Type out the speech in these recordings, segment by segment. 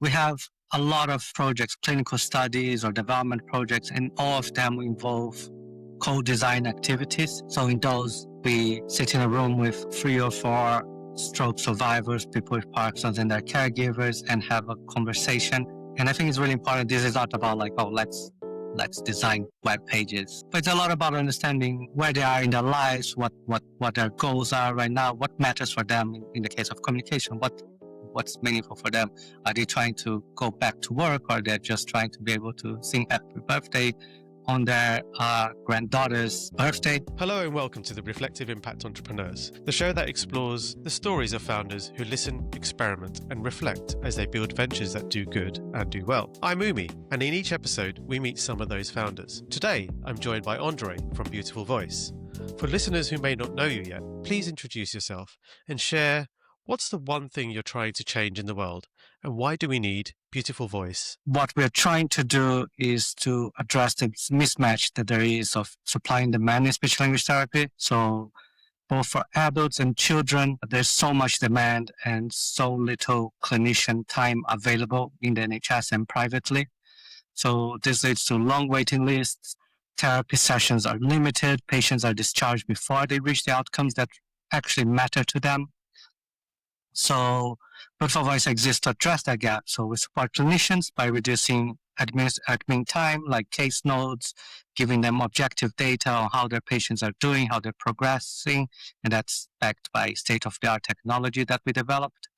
We have a lot of projects, clinical studies or development projects, and all of them involve co-design activities. So in those, we sit in a room with 3 or 4 stroke survivors, people with Parkinson's and their caregivers, and have a conversation. And I think it's really important. This is not about like, oh, let's design web pages, but it's a lot about understanding where they are in their lives, what their goals are right now, what matters for them in the case of communication, what's meaningful for them. Are they trying to go back to work, or they're just trying to be able to sing happy birthday on their granddaughter's birthday? Hello and welcome to the Reflective Impact Entrepreneurs, the show that explores the stories of founders who listen, experiment and reflect as they build ventures that do good and do well. I'm Umi, and in each episode we meet some of those founders. Today I'm joined by Andre from Beautiful Voice. For listeners who may not know you yet, please introduce yourself and share what's the one thing you're trying to change in the world, and why do we need Beautiful Voice? What we're trying to do is to address the mismatch that there is of supply and demand in speech language therapy. So both for adults and children, there's so much demand and so little clinician time available in the NHS and privately. So this leads to long waiting lists. Therapy sessions are limited. Patients are discharged before they reach the outcomes that actually matter to them. So Beautiful Voice exists to address that gap. So we support clinicians by reducing admin time, like case notes, giving them objective data on how their patients are doing, how they're progressing, and that's backed by state-of-the-art technology that we developed.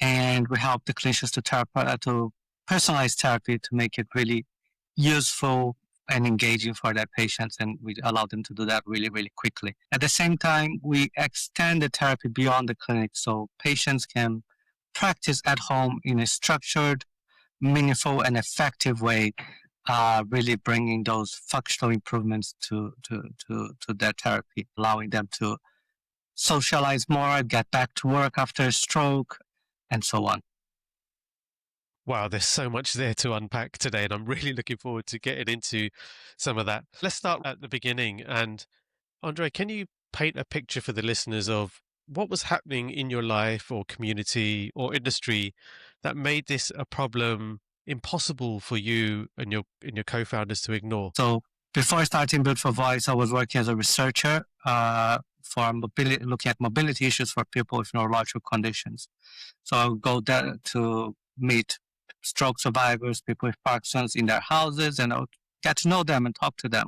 And we help the clinicians to personalize therapy to make it really useful and engaging for their patients, and we allow them to do that really, really quickly. At the same time, we extend the therapy beyond the clinic, so patients can practice at home in a structured, meaningful, and effective way, really bringing those functional improvements to their therapy, allowing them to socialize more, get back to work after a stroke, and so on. Wow, there's so much there to unpack today, and I'm really looking forward to getting into some of that. Let's start at the beginning. And Andre, can you paint a picture for the listeners of what was happening in your life or community or industry that made this a problem impossible for you and your co-founders to ignore? So before starting Beautiful Voice, I was working as a researcher for looking at mobility issues for people with neurological conditions. So I would go there to meet stroke survivors, people with Parkinson's in their houses, and I would get to know them and talk to them.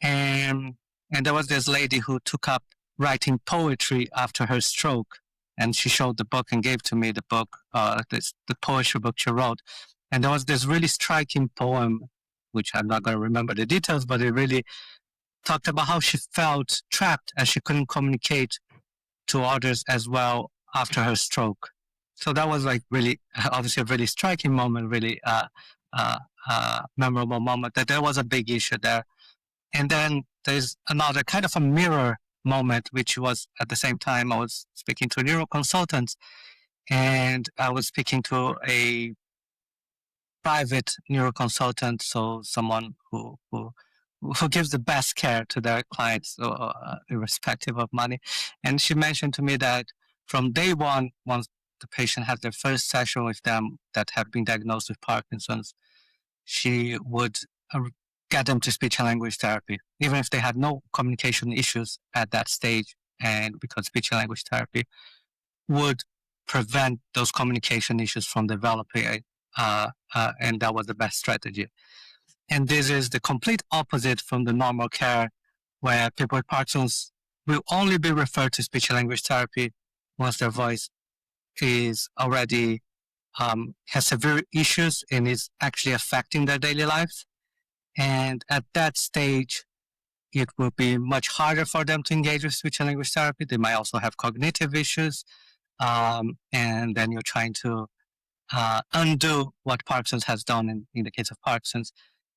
And there was this lady who took up writing poetry after her stroke, and she showed the book and gave to me the book, the poetry book she wrote. And there was this really striking poem, which I'm not going to remember the details, but it really talked about how she felt trapped as she couldn't communicate to others as well after her stroke. So that was like really, obviously a really striking moment, really memorable moment, that there was a big issue there. And then there's another kind of a mirror moment, which was at the same time I was speaking to a neuroconsultant, and I was speaking to a private neuroconsultant, so someone who gives the best care to their clients, irrespective of money. And she mentioned to me that from day one, once the patient has their first session with them that have been diagnosed with Parkinson's, she would get them to speech and language therapy, even if they had no communication issues at that stage. And because speech and language therapy would prevent those communication issues from developing, and that was the best strategy. And this is the complete opposite from the normal care, where people with Parkinson's will only be referred to speech and language therapy once their voice is already has severe issues and is actually affecting their daily lives. And at that stage, it will be much harder for them to engage with speech and language therapy. They might also have cognitive issues. And then you're trying to undo what Parkinson's has done in the case of Parkinson's,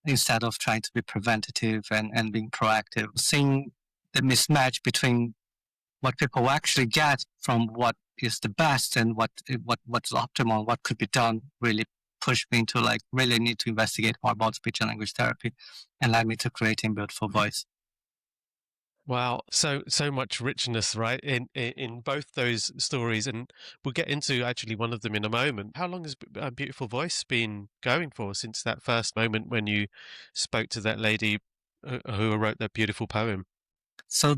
instead of trying to be preventative and being proactive. Seeing the mismatch between what people actually get from what is the best and what's optimal, what could be done, really pushed me into really need to investigate more about speech and language therapy, and led me to creating Beautiful Voice. Wow, so much richness, right, in both those stories, and we'll get into actually one of them in a moment. How long has Beautiful Voice been going for since that first moment when you spoke to that lady who wrote that beautiful poem? So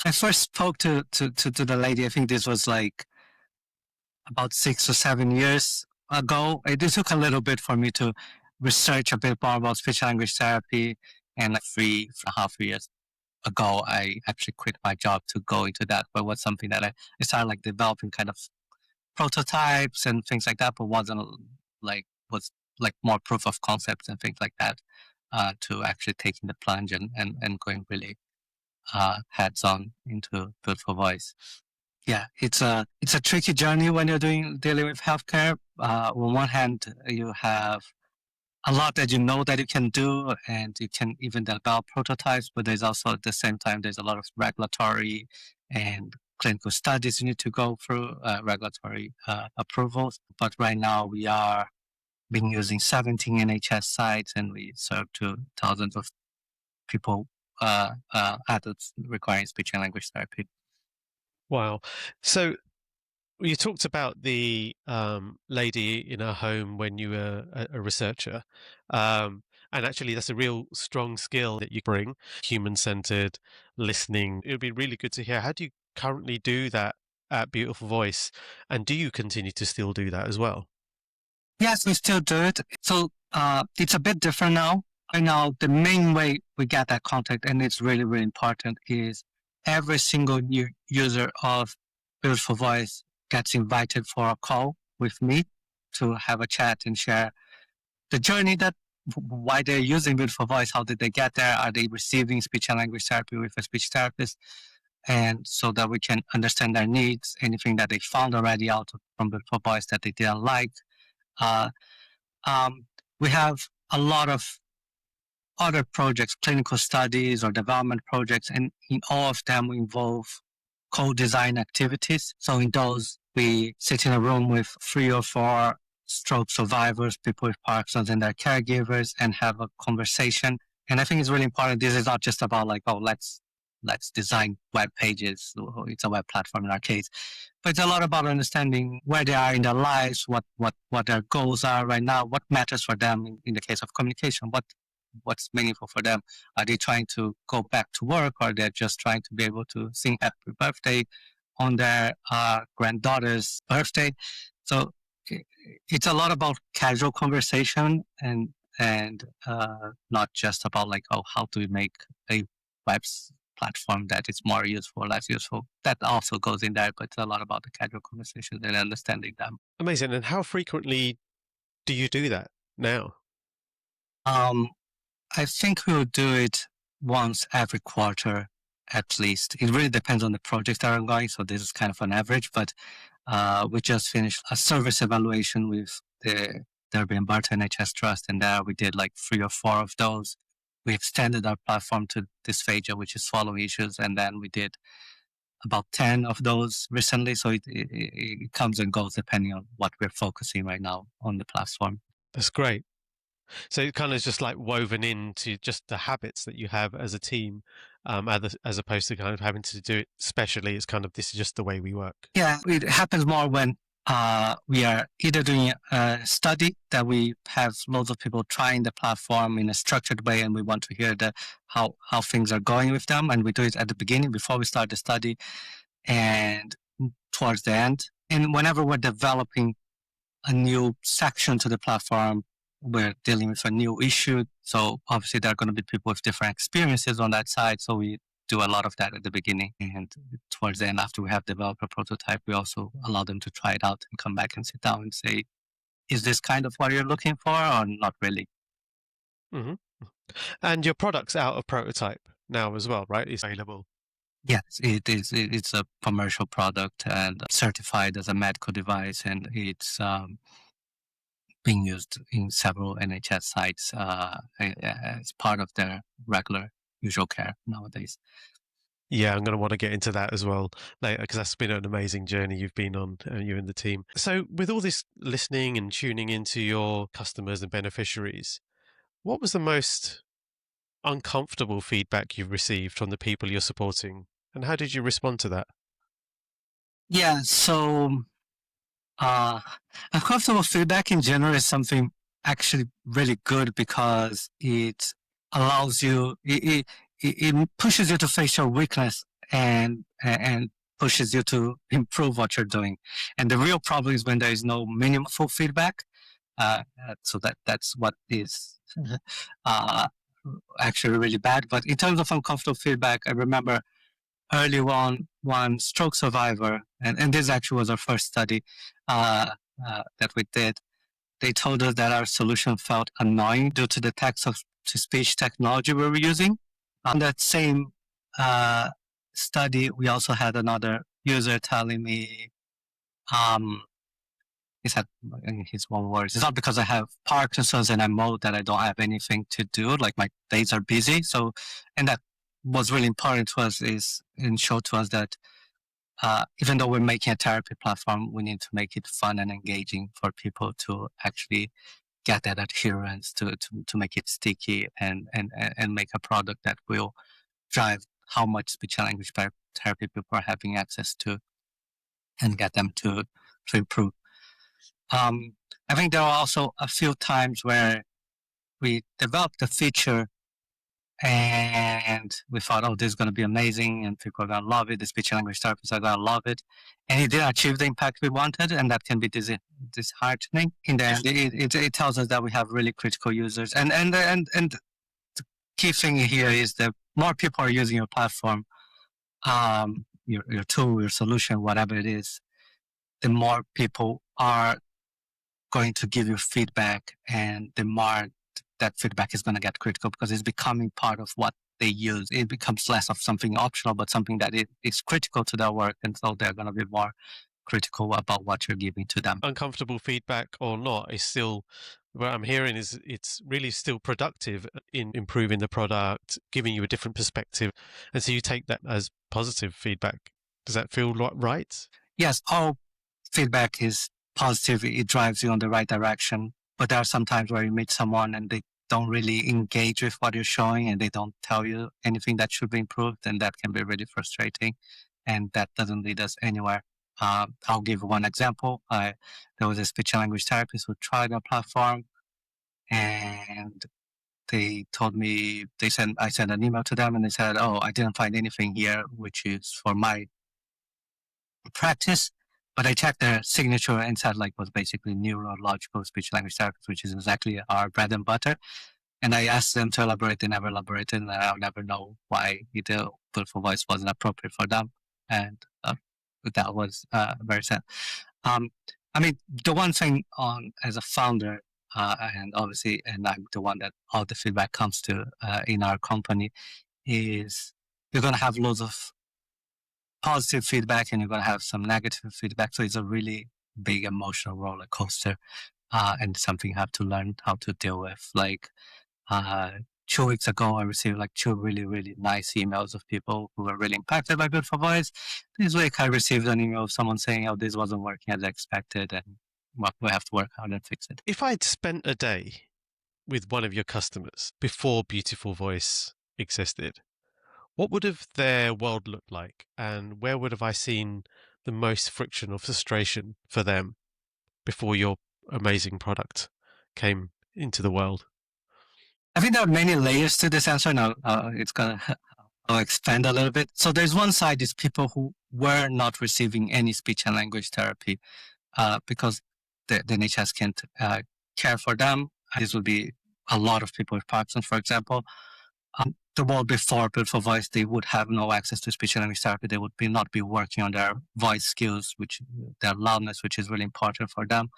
I first spoke to the lady. I think this was like about 6 or 7 years ago. It took a little bit for me to research a bit more about speech language therapy. And like 3.5 years ago, I actually quit my job to go into that. But it was something that I started like developing kind of prototypes and things like that, but wasn't like, was like more proof of concepts and things like that, to actually taking the plunge and going really hands on into Beautiful Voice. Yeah, it's a tricky journey when you're dealing with healthcare. On one hand, you have a lot that you know that you can do, and you can even develop prototypes. But there's also at the same time there's a lot of regulatory and clinical studies you need to go through, regulatory approvals. But right now we are been using 17 NHS sites, and we serve to thousands of people, adults requiring speech and language therapy. Wow. So you talked about the lady in her home when you were a researcher. And actually, that's a real strong skill that you bring, human-centered listening. It would be really good to hear. How do you currently do that at Beautiful Voice? And do you continue to still do that as well? Yes, we still do it. So it's a bit different now. Right now, the main way we get that contact, and it's really, really important, is every single new user of Beautiful Voice gets invited for a call with me to have a chat and share the journey that why they're using Beautiful Voice, how did they get there, are they receiving speech and language therapy with a speech therapist, and so that we can understand their needs, anything that they found already out from Beautiful Voice that they didn't like. Uh, um, we have a lot of other projects, clinical studies or development projects, and in all of them we involve co-design activities. So in those, we sit in a room with 3 or 4 stroke survivors, people with Parkinson's and their caregivers, and have a conversation. And I think it's really important. This is not just about like, oh, let's design web pages. It's a web platform in our case, but it's a lot about understanding where they are in their lives, what their goals are right now, what matters for them in the case of communication, what's meaningful for them. Are they trying to go back to work, or they're just trying to be able to sing happy birthday on their granddaughter's birthday? So it's a lot about casual conversation, and not just about like, oh, how do we make a web platform that is more useful, less useful. That also goes in there, but it's a lot about the casual conversations and understanding them. Amazing. And how frequently do you do that now? Um, I think we will do it once every quarter at least. It really depends on the project that I'm going, so this is kind of an average, but we just finished a service evaluation with the Derby and Barton NHS Trust, and there we did like 3 or 4 of those. We extended our platform to dysphagia, which is swallowing issues, and then we did about 10 of those recently. So it comes and goes depending on what we're focusing right now on the platform. That's great. So it kind of just like woven into just the habits that you have as a team, as opposed to kind of having to do it specially. It's kind of this is just the way we work. Yeah, it happens more when we are either doing a study that we have loads of people trying the platform in a structured way, and we want to hear how things are going with them, and we do it at the beginning before we start the study, and towards the end. And whenever we're developing a new section to the platform, we're dealing with a new issue. So obviously there are going to be people with different experiences on that side. So we do a lot of that at the beginning, and towards the end, after we have developed a prototype, we also allow them to try it out and come back and sit down and say, is this kind of what you're looking for or not really? Hmm. And your product's out of prototype now as well, right? It's available. Yes, it is. It's a commercial product and certified as a medical device, and it's being used in several NHS sites as part of their regular usual care nowadays. Yeah, I'm going to want to get into that as well later because that's been an amazing journey you've been on, you and the team. So, with all this listening and tuning into your customers and beneficiaries, what was the most uncomfortable feedback you've received from the people you're supporting, and how did you respond to that? Yeah, so uh, uncomfortable feedback in general is something actually really good because it allows you, it pushes you to face your weakness and pushes you to improve what you're doing. And the real problem is when there is no meaningful feedback. So that's what is uh, actually really bad. But in terms of uncomfortable feedback, I remember early on one stroke survivor, and this actually was our first study that we did. They told us that our solution felt annoying due to the text to speech technology we were using. On that same uh, study, we also had another user telling me, um, he said in his own words, it's not because I have Parkinson's and I'm old that I don't have anything to do. Like my days are busy. So, and that was really important to us is and showed to us that even though we're making a therapy platform, we need to make it fun and engaging for people to actually get that adherence to make it sticky and make a product that will drive how much speech and language therapy people are having access to and get them to improve. Um, I think there are also a few times where we developed a feature and we thought, oh, this is going to be amazing and people are going to love it. The speech and language therapists are going to love it. And it didn't achieve the impact we wanted, and that can be disheartening. In the end, it tells us that we have really critical users. And the key thing here is that more people are using your platform, your tool, your solution, whatever it is, the more people are going to give you feedback, and the more that feedback is going to get critical because it's becoming part of what they use. It becomes less of something optional, but something that is critical to their work, and so they're going to be more critical about what you're giving to them. Uncomfortable feedback or not, is still what I'm hearing is it's really still productive in improving the product, giving you a different perspective. And so you take that as positive feedback. Does that feel right? Yes, all feedback is positive. It drives you in the right direction. But there are some times where you meet someone and they don't really engage with what you're showing and they don't tell you anything that should be improved. And that can be really frustrating. And that doesn't lead us anywhere. I'll give one example. There was a speech and language therapist who tried our platform and they told me, I sent an email to them and they said, oh, I didn't find anything here, which is for my practice, but I checked their signature and said like was basically neurological speech language therapy, which is exactly our bread and butter. And I asked them to elaborate, they never elaborated, and I'll never know why the beautiful voice wasn't appropriate for them. And that was very sad. Um, I mean, the one thing on as a founder, and obviously, and I'm the one that all the feedback comes to in our company, is you're going to have loads of positive feedback and you're going to have some negative feedback. So it's a really big emotional roller coaster and something you have to learn how to deal with. Like uh, 2 weeks ago, I received like two really, really nice emails of people who were really impacted by Beautiful Voice. This week, I received an email of someone saying, oh, this wasn't working as expected and well, we have to work hard and fix it. If I'd spent a day with one of your customers before Beautiful Voice existed, what would have their world looked like, and where would have I seen the most friction or frustration for them before your amazing product came into the world? I think there are many layers to this answer. Now it's gonna I'll expand a little bit. So there's one side is people who were not receiving any speech and language therapy because the NHS can't care for them. This would be a lot of people with Parkinson's, for example. The world before Beautiful Voice, they would have no access to speech and language therapy. They would not be working on their voice skills, which their loudness, which is really important for them.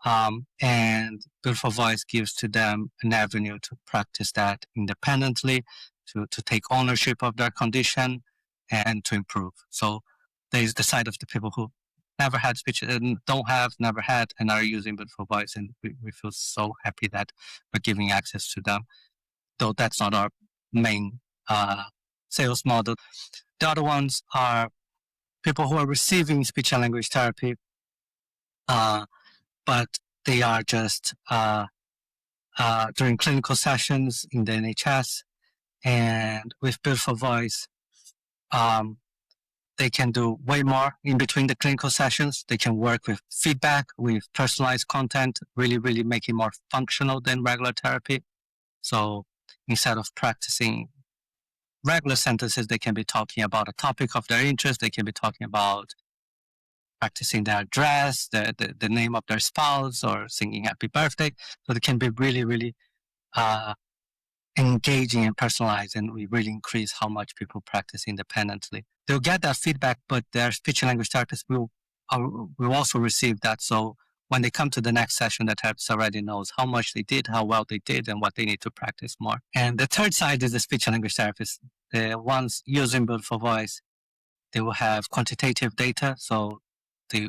And Beautiful Voice gives to them an avenue to practice that independently, to take ownership of their condition and to improve. So there's the side of the people who never had speech and never had, and are using Beautiful Voice. And we feel so happy that we're giving access to them, though that's not our main sales model. The other ones are people who are receiving speech and language therapy, but they are just during clinical sessions in the NHS, And with Beautiful Voice, they can do way more in between the clinical sessions. They can work with feedback, with personalized content, really, really make it more functional than regular therapy. So instead of practicing regular sentences, they can be talking about a topic of their interest. They can be talking about practicing their address, the name of their spouse, or singing happy birthday. So they can be really, really uh, engaging and personalized, and we really increase how much people practice independently. They'll get that feedback, but their speech and language therapist will also receive that. So when they come to the next session, the therapist already knows how much they did, how well they did, and what they need to practice more. And the third side is the speech and language therapist. The ones using Beautiful Voice, they will have quantitative data, so they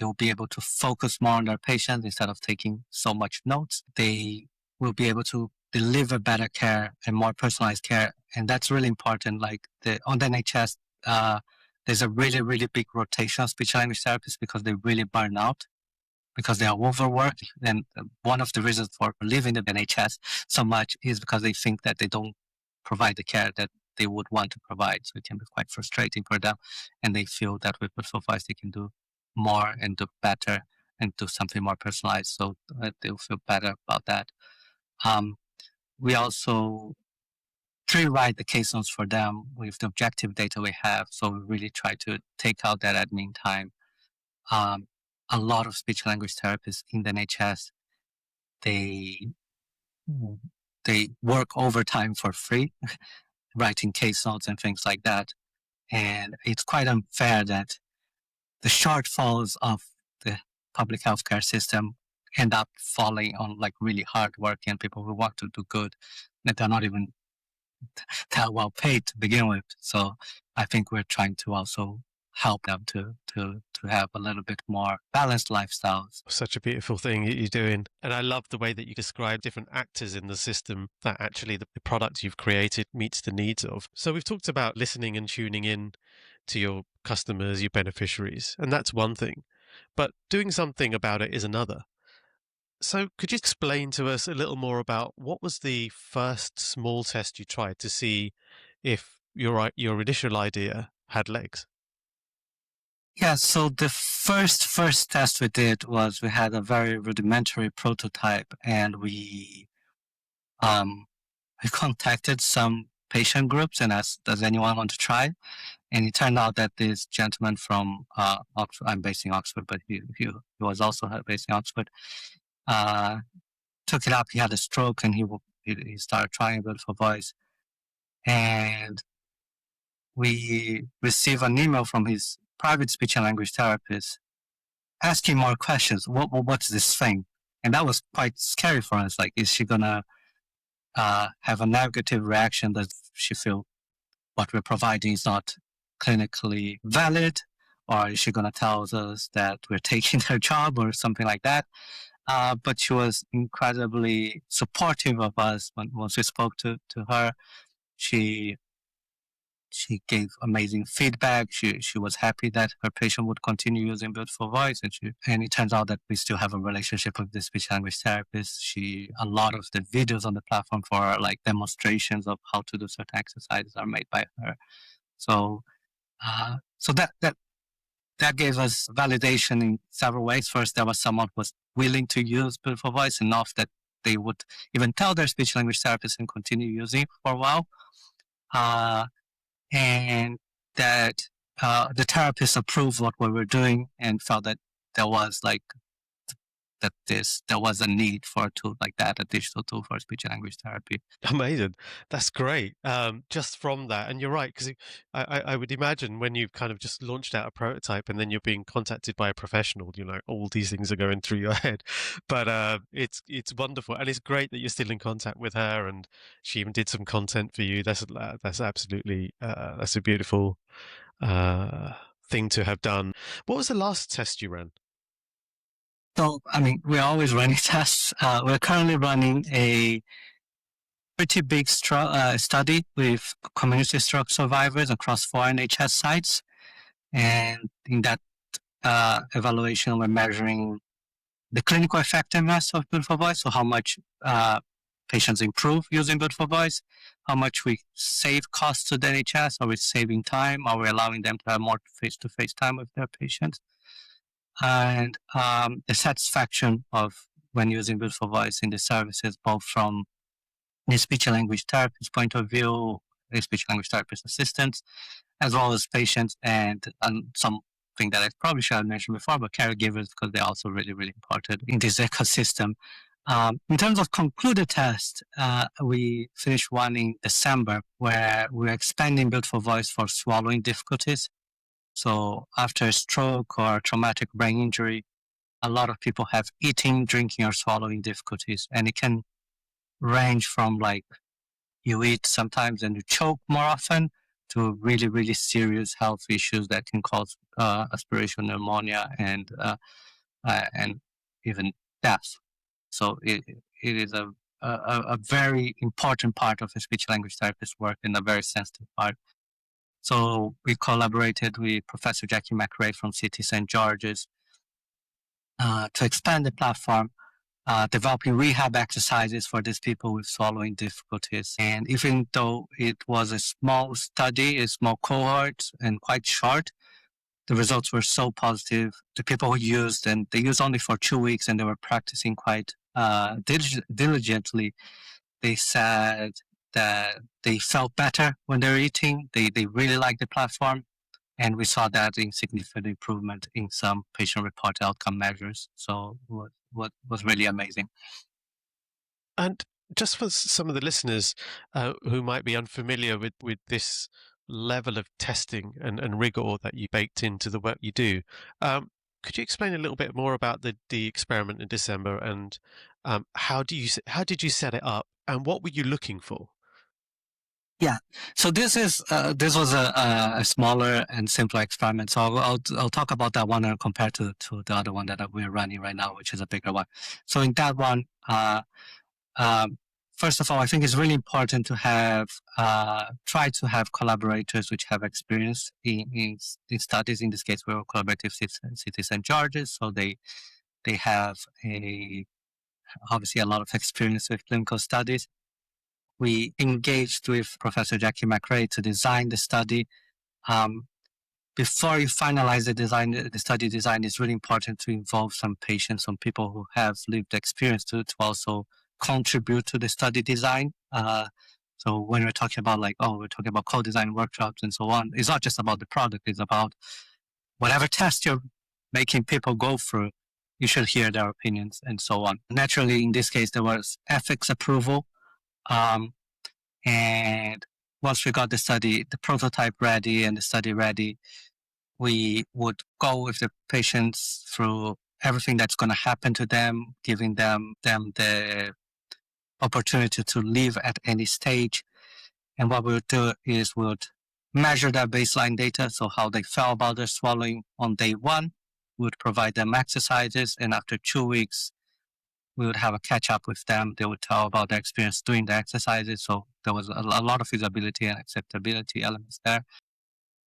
will be able to focus more on their patients instead of taking so much notes. They will be able to deliver better care and more personalized care, and that's really important. Like on the NHS, there's a really, really big rotation of speech and language therapists because they really burn out because they are overworked. And one of the reasons for leaving the NHS so much is because they think that they don't provide the care that they would want to provide. So it can be quite frustrating for them. And they feel that with Beautiful Voice, they can do more and do better and do something more personalized. So they'll feel better about that. We also pre-write the case notes for them with the objective data we have. So we really try to take out that admin time. A lot of speech language therapists in the NHS, they work overtime for free, writing case notes and things like that. And it's quite unfair that the shortfalls of the public healthcare system end up falling on like really hard working people who want to do good, that they're not even that well paid to begin with. So I think we're trying to also help them to have a little bit more balanced lifestyles. Such a beautiful thing that you're doing. And I love the way that you describe different actors in the system that actually the product you've created meets the needs of. So we've talked about listening and tuning in to your customers, your beneficiaries, and that's one thing. But doing something about it is another. So could you explain to us a little more about what was the first small test you tried to see if your initial idea had legs? Yeah, so the first test we did was we had a very rudimentary prototype, and we contacted some patient groups and asked, does anyone want to try? And it turned out that this gentleman from Oxford, I'm based in Oxford, but he was also based in Oxford, took it up. He had a stroke, and he started trying Beautiful Voice. And we received an email from his private speech and language therapist asking more questions. What's this thing? And that was quite scary for us. Like, is she gonna have a negative reaction? Does she feel what we're providing is not clinically valid? Or is she gonna tell us that we're taking her job or something like that? But she was incredibly supportive of us once we spoke to her. She gave amazing feedback. She was happy that her patient would continue using Beautiful Voice, and it turns out that we still have a relationship with the speech language therapist. A lot of the videos on the platform for like demonstrations of how to do certain exercises are made by her. So that gave us validation in several ways. First, there was someone who was willing to use Beautiful Voice enough that they would even tell their speech language therapist and continue using it for a while. And that the therapist approved what we were doing and felt that there was there was a need for a tool like that, a digital tool for speech and language therapy. Amazing. That's great. Just from that, and you're right, because I would imagine when you've kind of just launched out a prototype and then you're being contacted by a professional, all these things are going through your head. But it's wonderful, and it's great that you're still in contact with her, and she even did some content for you. That's absolutely that's a beautiful thing to have done. What was the last test you ran? So, I mean, we're always running tests. We're currently running a pretty big study with community stroke survivors across 4 NHS sites. And in that evaluation, we're measuring the clinical effectiveness of Beautiful Voice, so how much patients improve using Beautiful Voice, how much we save costs to the NHS, are we saving time, are we allowing them to have more face-to-face time with their patients, and the satisfaction of when using Beautiful Voice in the services, both from the speech and language therapist point of view, the speech and language therapist assistants, as well as patients, and something that I probably should have mentioned before, but caregivers, because they're also really, really important in this ecosystem. In terms of concluded tests, we finished one in December where we're expanding Beautiful Voice for swallowing difficulties. So after a stroke or traumatic brain injury, a lot of people have eating, drinking, or swallowing difficulties, and it can range from like you eat sometimes and you choke more often to really, really serious health issues that can cause aspiration pneumonia and even death. So it is a very important part of a speech language therapist work and a very sensitive part. So we collaborated with Professor Jackie McRae from CT St. George's to expand the platform, developing rehab exercises for these people with swallowing difficulties. And even though it was a small study, a small cohort, and quite short, the results were so positive. The people who used, and they used only for 2 weeks, and they were practicing quite diligently. They said that they felt better when they were eating. They really liked the platform. And we saw that in significant improvement in some patient-reported outcome measures. So what was really amazing. And just for some of the listeners who might be unfamiliar with this level of testing and rigor that you baked into the work you do, could you explain a little bit more about the experiment in December and how did you set it up and what were you looking for? Yeah, so this was a smaller and simpler experiment. So I'll talk about that one compared to the other one that we're running right now, which is a bigger one. So in that one, first of all, I think it's really important to have try to have collaborators which have experience in studies. In this case, we were collaborative City St. George's, so they have obviously a lot of experience with clinical studies. We engaged with Professor Jackie McRae to design the study. Before you finalize the study design, it's really important to involve some patients, some people who have lived experience to also contribute to the study design. So when we're talking about we're talking about co-design workshops and so on, it's not just about the product, it's about whatever test you're making people go through, you should hear their opinions and so on. Naturally, in this case, there was ethics approval. And once we got the prototype ready and the study ready, we would go with the patients through everything that's going to happen to them, giving them the opportunity to leave at any stage. And what we would do is we would measure their baseline data, so how they felt about their swallowing on day one. We would provide them exercises, and after 2 weeks, we would have a catch up with them. They would tell about their experience doing the exercises. So there was a lot of feasibility and acceptability elements there.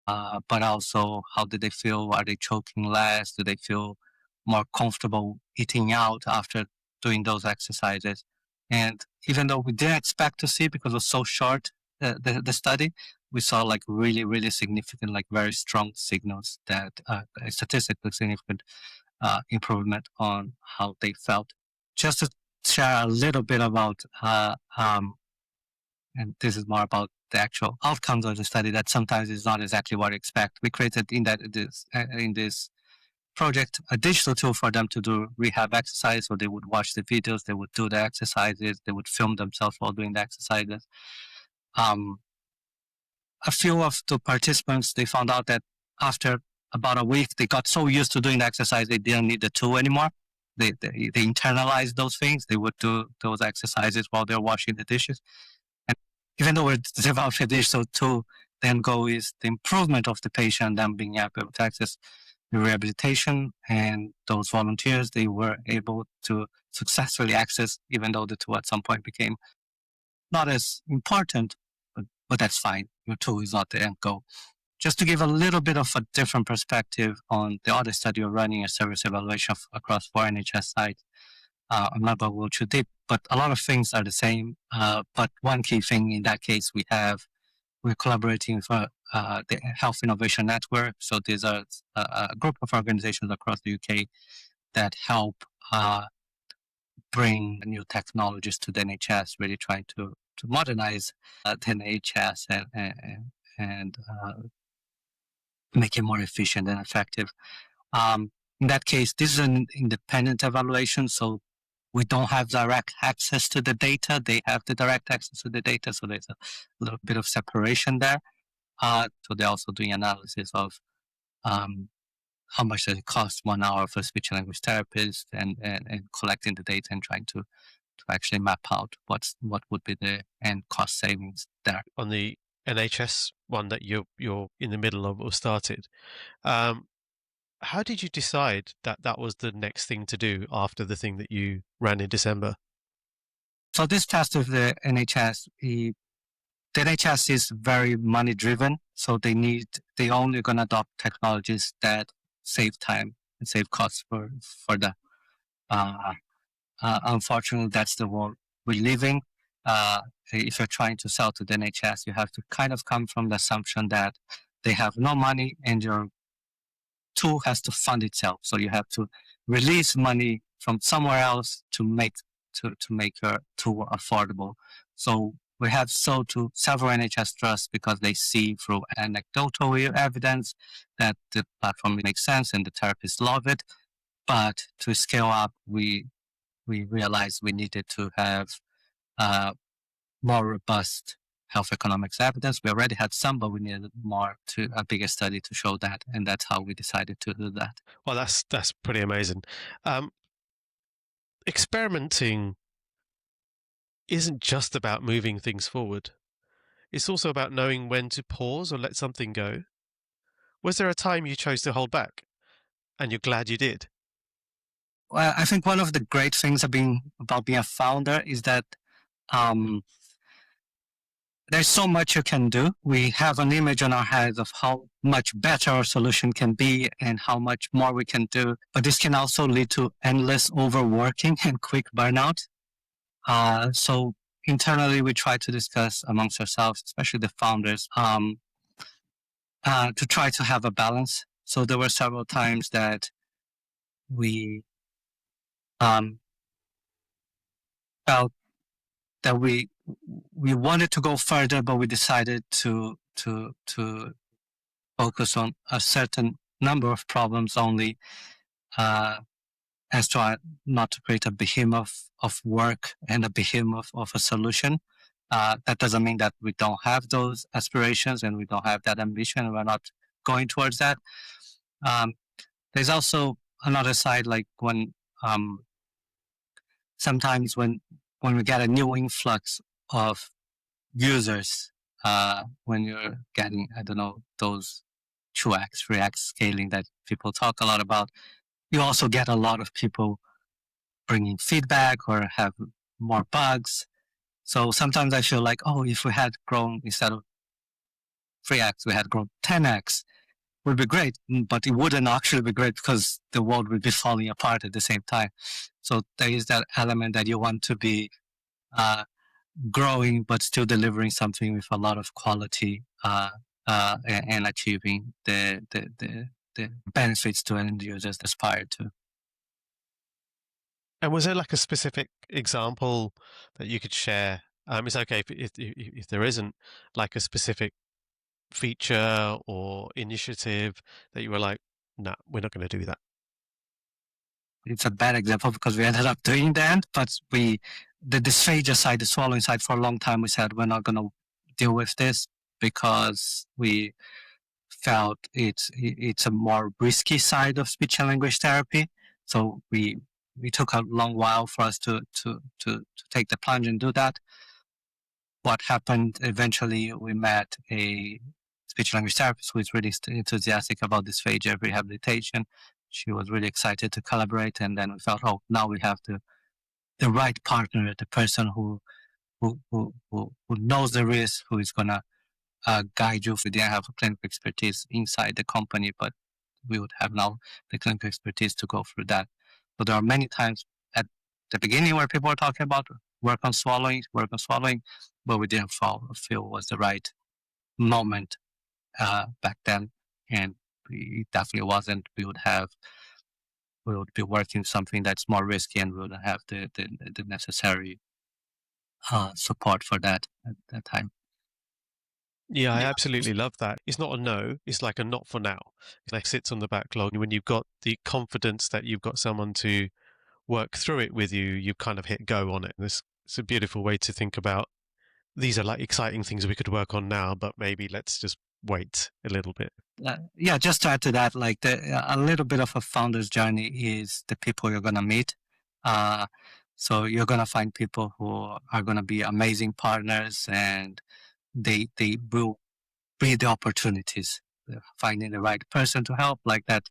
But also, how did they feel? Are they choking less? Do they feel more comfortable eating out after doing those exercises? And even though we didn't expect to see, because it was so short, the study, we saw like really, really significant, like very strong signals that statistically significant improvement on how they felt. Just to share a little bit about, and this is more about the actual outcomes of the study that sometimes is not exactly what you expect. We created in this project a digital tool for them to do rehab exercise. So they would watch the videos, they would do the exercises, they would film themselves while doing the exercises. A few of the participants, they found out that after about a week, they got so used to doing the exercise, they didn't need the tool anymore. They internalized those things. They would do those exercises while they're washing the dishes. And even though we're developing a digital tool, the end goal is the improvement of the patient, them being able to access the rehabilitation. And those volunteers, they were able to successfully access, even though the tool at some point became not as important, but that's fine. Your tool is not the end goal. Just to give a little bit of a different perspective on the other study of running a service evaluation across 4 NHS sites, I'm not going to go too deep, but a lot of things are the same. But one key thing in that case, we're collaborating with the Health Innovation Network. So these are a group of organizations across the UK that help bring new technologies to the NHS, really trying to modernize the NHS and make it more efficient and effective. In that case, this is an independent evaluation, so we don't have direct access to the data. They have the direct access to the data, so there's a little bit of separation there. So they're also doing analysis of how much does it cost 1 hour for a speech and language therapist, and collecting the data and trying to actually map out what would be the end cost savings there. On the NHS one that you're in the middle of or started, how did you decide that that was the next thing to do after the thing that you ran in December? So this test of the NHS, the NHS is very money driven, so they only gonna adopt technologies that save time and save costs for the. Unfortunately, that's the world we live in. If you're trying to sell to the NHS, you have to kind of come from the assumption that they have no money and your tool has to fund itself. So you have to release money from somewhere else to make your tool affordable. So we have sold to several NHS trusts because they see through anecdotal evidence that the platform makes sense and the therapists love it. But to scale up, we realized we needed to have more robust health economics evidence. We already had some, but we needed a bigger study to show that, and that's how we decided to do that. Well, that's pretty amazing. Experimenting isn't just about moving things forward. It's also about knowing when to pause or let something go. Was there a time you chose to hold back, and you're glad you did? Well, I think one of the great things about being a founder is that there's so much you can do. We have an image on our heads of how much better our solution can be and how much more we can do. But this can also lead to endless overworking and quick burnout. So internally, we try to discuss amongst ourselves, especially the founders, to try to have a balance. So there were several times that we felt that we wanted to go further, but we decided to focus on a certain number of problems only, as to not to create a behemoth of work and a behemoth of a solution. That doesn't mean that we don't have those aspirations and we don't have that ambition, and we're not going towards that. There's also another side, like when sometimes when we get a new influx of users, when you're getting, I don't know, those 2x, 3x scaling that people talk a lot about, you also get a lot of people bringing feedback or have more bugs. So sometimes I feel like, oh, if we had grown instead of 3x, we had grown 10x, would be great, but it wouldn't actually be great because the world would be falling apart at the same time. So there is that element that you want to be growing, but still delivering something with a lot of quality and achieving the benefits to end users aspire to. And was there like a specific example that you could share? It's okay if there isn't, like a specific feature or initiative that you were like, no, we're not going to do that. It's a bad example because we ended up doing that, but the dysphagia side, the swallowing side, for a long time we said we're not going to deal with this because we felt it's a more risky side of speech and language therapy. So we took a long while for us to take the plunge and do that. What happened eventually, we met a speech language therapist who is really enthusiastic about dysphagia rehabilitation. She was really excited to collaborate, and then we felt, oh, now we have the right partner, the person who knows the risk, who is gonna guide you. We didn't have clinical expertise inside the company, but we would have now the clinical expertise to go through that. So there are many times the beginning where people were talking about work on swallowing, but we didn't feel was the right moment back then, and it definitely wasn't. We would be working something that's more risky, and we wouldn't have the necessary support for that at that time. Yeah, I Yeah, absolutely love that. It's not a no, it's like a not for now. It like sits on the backlog. When you've got the confidence that you've got someone to work through it with you, you've kind of hit go on it. It's a beautiful way to think about these are like exciting things we could work on now, but maybe let's just wait a little bit. yeah. Just to add to that, like a little bit of a founder's journey is the people you're gonna meet. Uh, so you're gonna find people who are gonna be amazing partners, and they will be the opportunities. Finding the right person to help, like that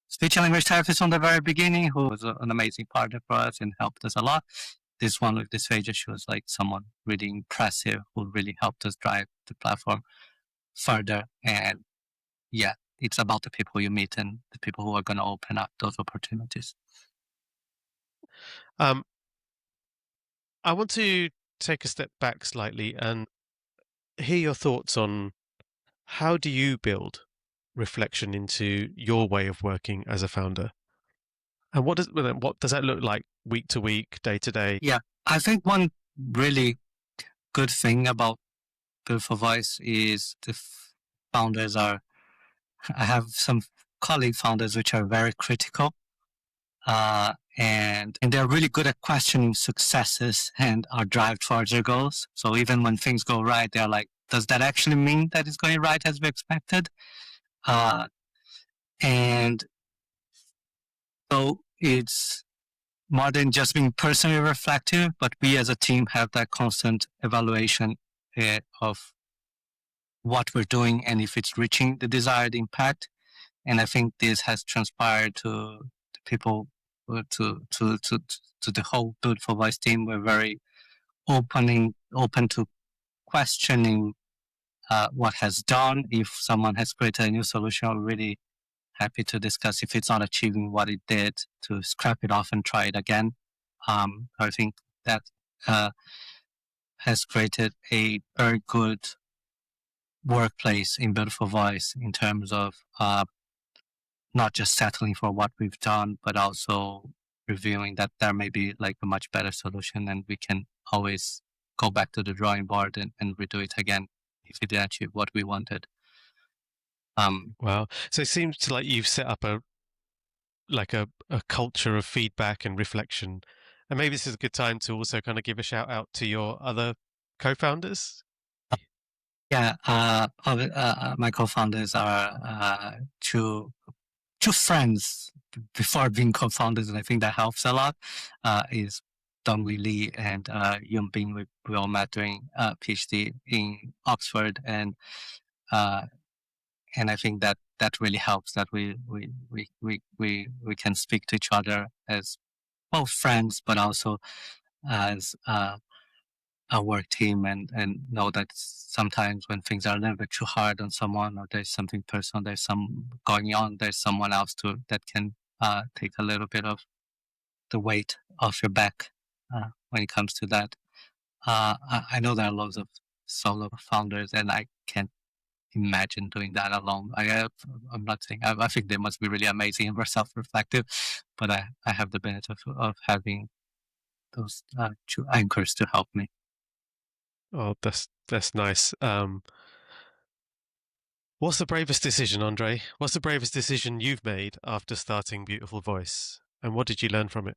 speech and language therapist from the very beginning, who was an amazing partner for us and helped us a lot. This one with dysphagia, she was like someone really impressive who really helped us drive the platform further. And yeah, it's about the people you meet and the people who are going to open up those opportunities. Um, I want to take a step back slightly and hear your thoughts on how do you build reflection into your way of working as a founder? And what does that look like week to week, day to day? Yeah, I think one really good thing about Beautiful Voice is the founders are, I have some colleague founders which are very critical, and they're really good at questioning successes and our drive towards their goals. So even when things go right, they're like, does that actually mean that it's going right as we expected? Uh, and so it's more than just being personally reflective, but we as a team have that constant evaluation of what we're doing and if it's reaching the desired impact. And I think this has transpired to people, to the whole Beautiful Voice team. We're very open to questioning what has done. If someone has created a new solution, we're really happy to discuss if it's not achieving what it did, to scrap it off and try it again. I think that uh, has created a very good workplace in Beautiful Voice in terms of not just settling for what we've done, but also reviewing that there may be like a much better solution, and we can always go back to the drawing board and redo it again if it didn't achieve what we wanted. Wow. So it seems to like you've set up a culture of feedback and reflection. And maybe this is a good time to also kind of give a shout out to your other co-founders. Yeah, my co-founders are two friends before being co-founders, and I think that helps a lot. Is Dongwei Li and Yun Bing. We all met during PhD in Oxford, uh, and I think that that really helps that we can speak to each other as both friends, but also as a work team, and know that sometimes when things are a little bit too hard on someone, or there's something personal, there's some going on, there's someone else that can take a little bit of the weight off your back when it comes to that. I know there are lots of solo founders, and I can't imagine doing that alone. I'm not saying, I think they must be really amazing and self-reflective, but I have the benefit of having those two anchors to help me. Oh, that's nice. What's the bravest decision, Andre? What's the bravest decision you've made after starting Beautiful Voice? And what did you learn from it?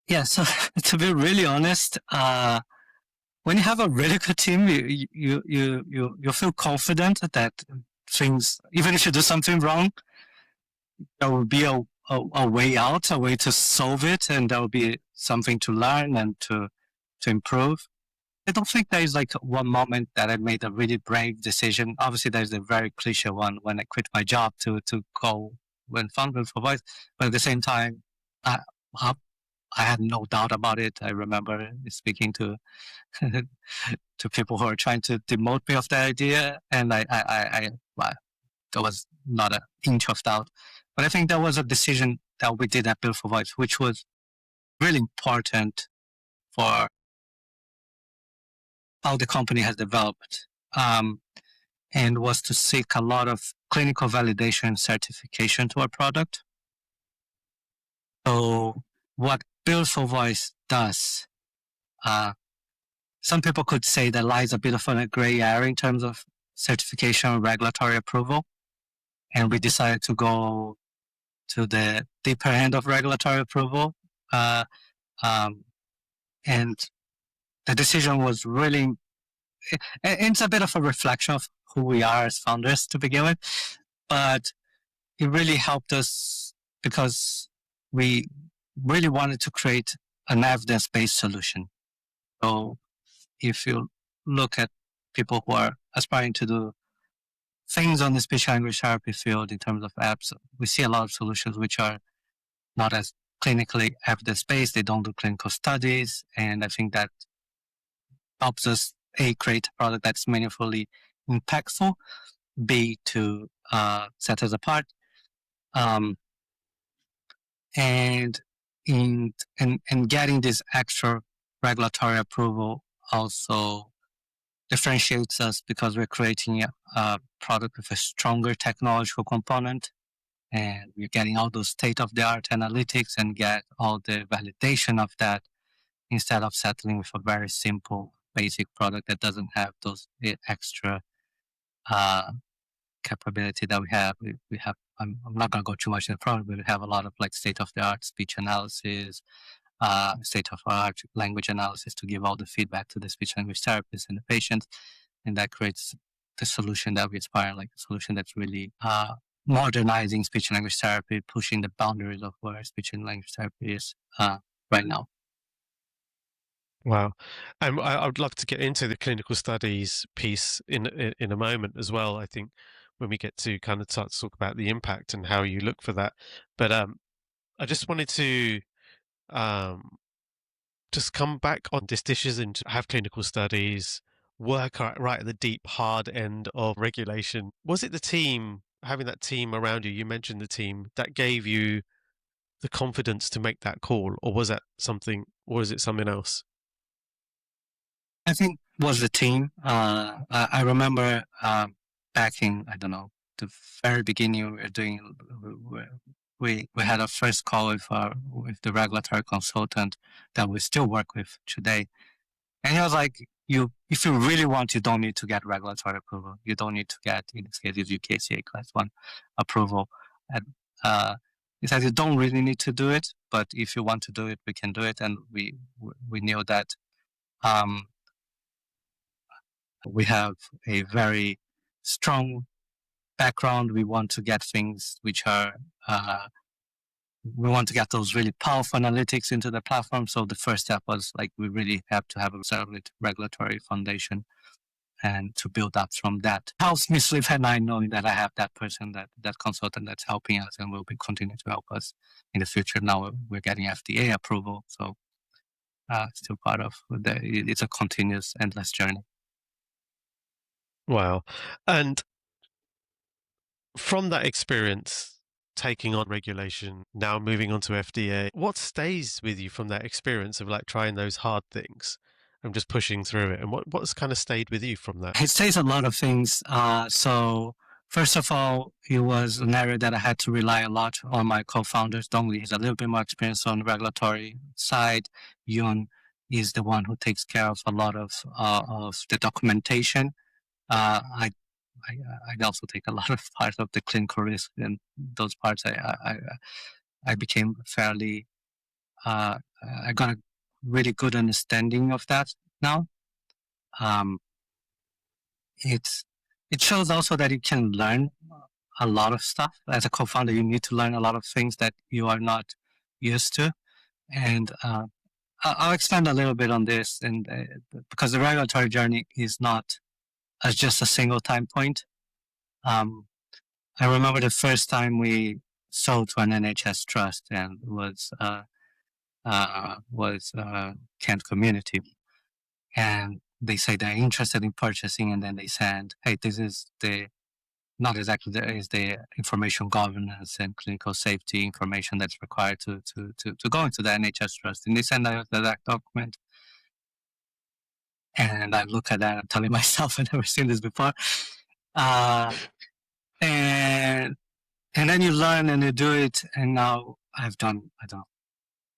Yeah, so to be really honest, when you have a really good team, you feel confident that things, even if you do something wrong, there will be a way out, a way to solve it, and there will be something to learn and to improve. I don't think there is like one moment that I made a really brave decision. Obviously, there's a very cliche one when I quit my job to go when founded for voice, but at the same time, I I I had no doubt about it. I remember speaking to to people who are trying to demote me of the idea, and well, there was not an inch of doubt. But I think there was a decision that we did at Build for Voice, which was really important for how the company has developed, um, and was to seek a lot of clinical validation and certification to our product. So what Beautiful Voice does, uh, some people could say that lies a bit of a gray area in terms of certification and regulatory approval. And we decided to go to the deeper end of regulatory approval. Uh, um, and the decision was really, it's a bit of a reflection of who we are as founders to begin with, but it really helped us because we really wanted to create an evidence-based solution. So if you look at people who are aspiring to do things on the speech language therapy field in terms of apps, we see a lot of solutions which are not as clinically evidence-based. They don't do clinical studies. And I think that helps us, A, create a product that's meaningfully impactful, B, to set us apart. Um, and in getting this extra regulatory approval also differentiates us because we're creating a product with a stronger technological component, and we're getting all those state-of-the-art analytics and get all the validation of that instead of settling with a very simple basic product that doesn't have those extra uh, capability that we have. We have. I'm not going to go too much in the product, but we have a lot of like state-of-the-art speech analysis, state-of-the-art language analysis to give all the feedback to the speech language therapist and the patient, and that creates the solution that we aspire, like a solution that's really modernizing speech and language therapy, pushing the boundaries of where speech and language therapy is right now. Wow. And I would love to get into the clinical studies piece in a moment as well. I think when we get to kind of start to talk about the impact and how you look for that. But I just wanted to um, just come back on this decision to have clinical studies, work right at the deep, hard end of regulation. Was it the team, having that team around you? You mentioned the team that gave you the confidence to make that call, or was that something, or is it something else? I think was the team. I remember back in, I don't know, the very beginning we were doing we had a first call with the regulatory consultant that we still work with today. And he was like, you if you really want, you don't need to get regulatory approval. You don't need to get, in this case, it's UKCA class one approval. And he said you don't really need to do it, but if you want to do it, we can do it. And we knew that um, we have a very strong background. We want to get things which are, we want to get those really powerful analytics into the platform. So the first step was like, we really have to have a solid regulatory foundation and to build up from that. Helps me sleep at night knowing that I have that person, that consultant that's helping us and will be continuing to help us in the future. Now we're getting FDA approval. So still part of it's a continuous, endless journey. Wow. And from that experience, taking on regulation, now moving on to FDA, what stays with you from that experience of like trying those hard things and just pushing through it? And what's kind of stayed with you from that? It says a lot of things. So first of all, it was an area that I had to rely a lot on my co-founders. Dongli has a little bit more experience on the regulatory side. Yun is the one who takes care of a lot of the documentation. Uh, I, I also take a lot of part of the clinical risk, and those parts I became fairly I got a really good understanding of that now. Um, it's it shows also that you can learn a lot of stuff as a co-founder. You need to learn a lot of things that you are not used to, and I'll expand a little bit on this, and because the regulatory journey is not as just a single time point. Um, I remember the first time we sold to an NHS trust and was Kent Community, and they say they're interested in purchasing, and then they send, hey, this is the not exactly there is the information governance and clinical safety information that's required to go into the NHS trust. And they send out that document, and I look at that, I'm telling myself I've never seen this before. Uh, and and then you learn and you do it, and now I've done, I don't know,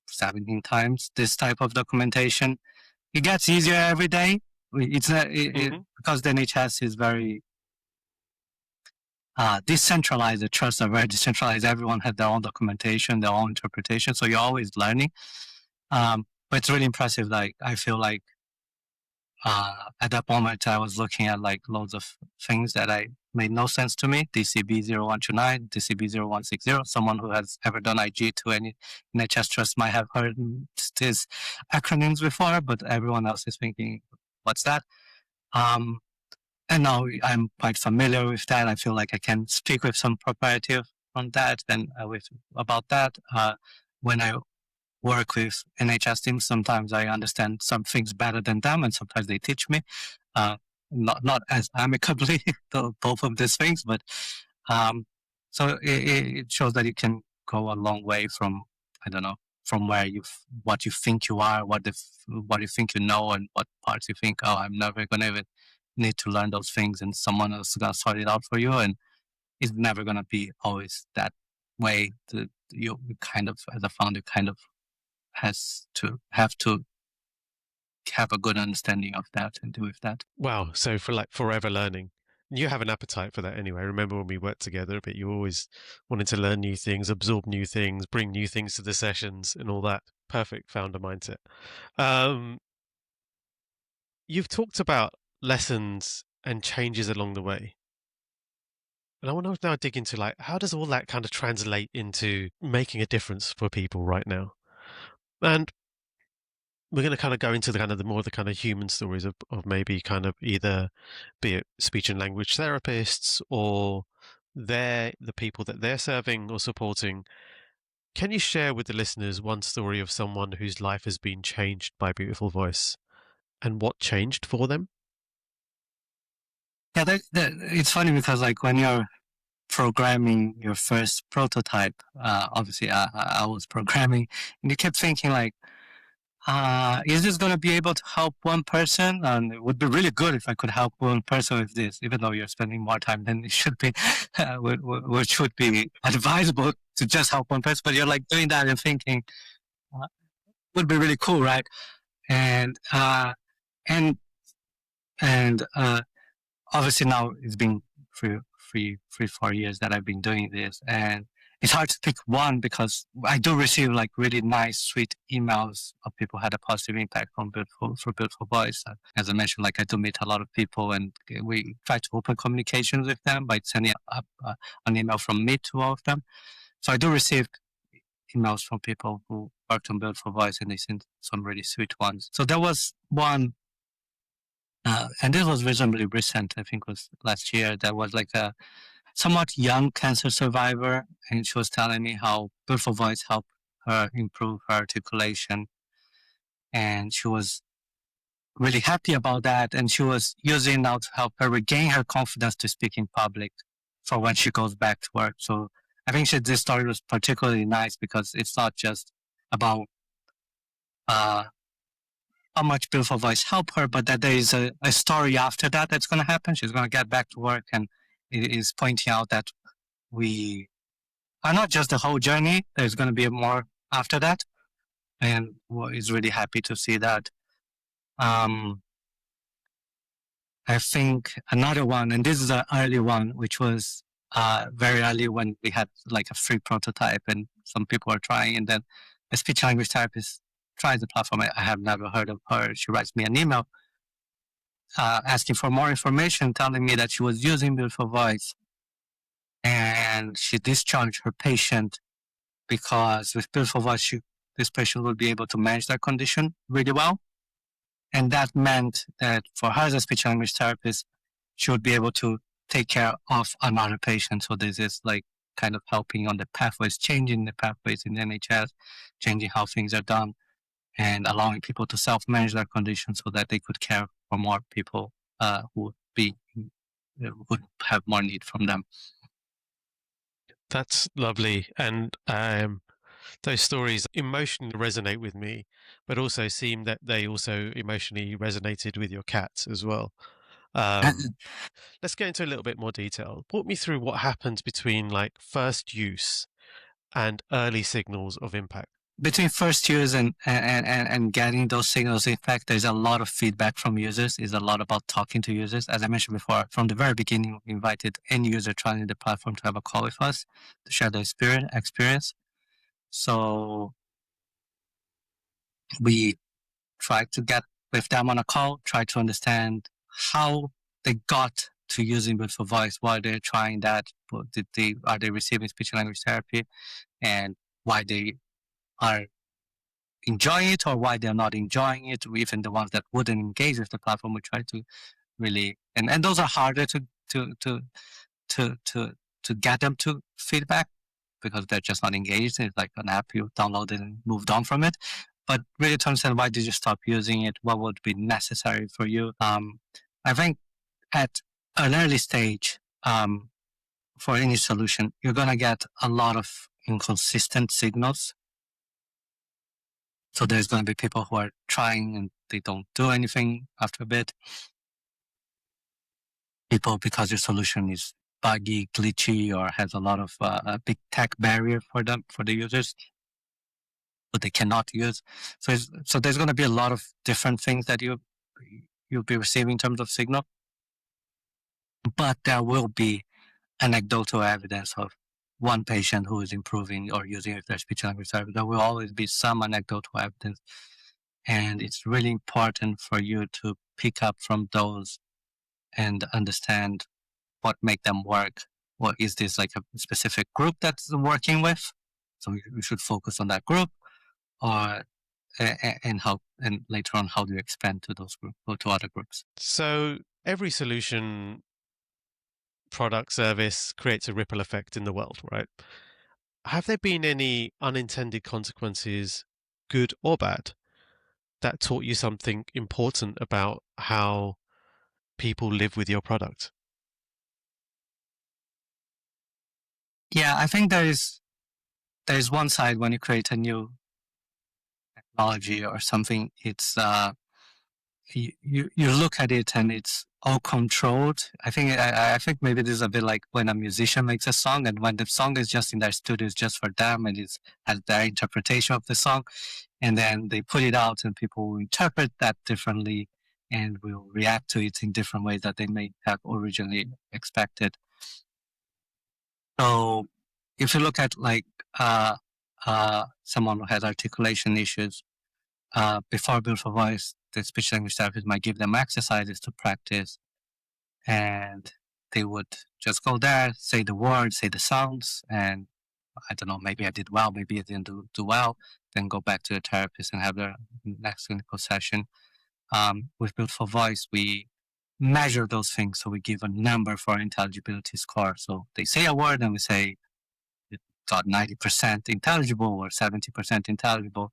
17 times this type of documentation. It gets easier every day. It's not, because the NHS is very decentralized. The trusts are very decentralized. Everyone has their own documentation, their own interpretation. So you're always learning. But it's really impressive. Like, I feel like at that moment I was looking at like loads of things that I made no sense to me. DCB 0129, DCB 0160. Someone who has ever done IG to any NHS trust might have heard these acronyms before, but everyone else is thinking, what's that? And now I'm quite familiar with that. I feel like I can speak with some propriety on that and about that. When I work with NHS teams, sometimes I understand some things better than them, and sometimes they teach me. Not as amicably, both of these things, but so it shows that you can go a long way from, I don't know, from where what you think you are, what you think you know, and what parts you think, oh, I'm never gonna even need to learn those things, and someone else is gonna sort it out for you, and it's never gonna be always that way. You kind of, as a founder, kind of have to have a good understanding of that and do with that. Wow. So for like forever learning, you have an appetite for that anyway. I remember when we worked together, but you always wanted to learn new things, absorb new things, bring new things to the sessions and all that. Perfect founder mindset. You've talked about lessons and changes along the way. And I want to now dig into like, how does all that kind of translate into making a difference for people right now? And we're going to kind of go into the kind of the more the kind of human stories of maybe kind of either be it speech and language therapists or the people that they're serving or supporting. Can you share with the listeners one story of someone whose life has been changed by Beautiful Voice and what changed for them? Yeah, it's funny because like when you're programming your first prototype, obviously I was programming, and you kept thinking like, is this going to be able to help one person? And it would be really good if I could help one person with this, even though you're spending more time than it should be, which would be advisable to just help one person. But you're like doing that and thinking, would be really cool, right? And and and obviously now it's been 4 years that I've been doing this, and it's hard to pick one because I do receive like really nice, sweet emails of people who had a positive impact on Beautiful Voice. As I mentioned, like I do meet a lot of people, and we try to open communications with them by sending an email from me to all of them. So I do receive emails from people who worked on Beautiful Voice, and they sent some really sweet ones. So there was one, and this was reasonably recent. I think it was last year. There was like a somewhat young cancer survivor, and she was telling me how Beautiful Voice helped her improve her articulation, and she was really happy about that. And she was using now to help her regain her confidence to speak in public for when she goes back to work. So I think this story was particularly nice because it's not just about how much Beautiful Voice helped her, but that there is a story after that that's going to happen. She's going to get back to work, and it is pointing out that we are not just the whole journey. There's going to be more after that, and is really happy to see that. I think another one, and this is an early one, which was very early when we had like a free prototype and some people are trying, and then a speech language therapist tries the platform. I have never heard of her. She writes me an email asking for more information, telling me that she was using Beautiful Voice and she discharged her patient because with Beautiful Voice, this patient would be able to manage their condition really well. And that meant that for her as a speech language therapist, she would be able to take care of another patient. So this is like kind of helping on the pathways, changing the pathways in the NHS, changing how things are done, and allowing people to self-manage their condition so that they could care for more people who would be would have more need from them. That's lovely. And those stories emotionally resonate with me, but also seem that they also emotionally resonated with your cat as well. Um, let's get into a little bit more detail. Walk me through what happens between like first use and early signals of impact. Between first use and getting those signals, in fact, there's a lot of feedback from users. It's a lot about talking to users. As I mentioned before, from the very beginning, we invited any user trying the platform to have a call with us to share their experience. So we try to get with them on a call, try to understand how they got to using Beautiful Voice, why they're trying that, are they receiving speech and language therapy, and why they are enjoying it or why they're not enjoying it. Even the ones that wouldn't engage with the platform, we try to really, and those are harder to to to to to get them to feedback because they're just not engaged. It's like an app you downloaded and moved on from it. But really to understand why did you stop using it, what would be necessary for you. I think at an early stage, for any solution, you're gonna get a lot of inconsistent signals. So there's going to be people who are trying and they don't do anything after a bit. People, because your solution is buggy, glitchy, or has a lot of a big tech barrier for them, for the users, but they cannot use. So there's going to be a lot of different things that you'll be receiving in terms of signal. But there will be anecdotal evidence of one patient who is improving or using their speech language therapy. There will always be some anecdotal evidence. And it's really important for you to pick up from those and understand what make them work. Or is this like a specific group that's working with? So we should focus on that group, or and how, and later on how do you expand to those groups or to other groups? So every solution, product, service creates a ripple effect in the world, right? Have there been any unintended consequences, good or bad, that taught you something important about how people live with your product? Yeah, I think there is one side when you create a new technology or something. It's you look at it and it's all controlled. I think maybe this is a bit like when a musician makes a song and when the song is just in their studio, it's just for them and it's has their interpretation of the song, and then they put it out and people will interpret that differently and will react to it in different ways that they may have originally expected. So if you look at like someone who has articulation issues, before Beautiful Voice, the speech language therapist might give them exercises to practice, and they would just go there, say the words, say the sounds, and I don't know, maybe I did well, maybe I didn't do well, then go back to the therapist and have their next clinical session. With Beautiful Voice, we measure those things. So we give a number for intelligibility score. So they say a word and we say it got 90% intelligible or 70% intelligible.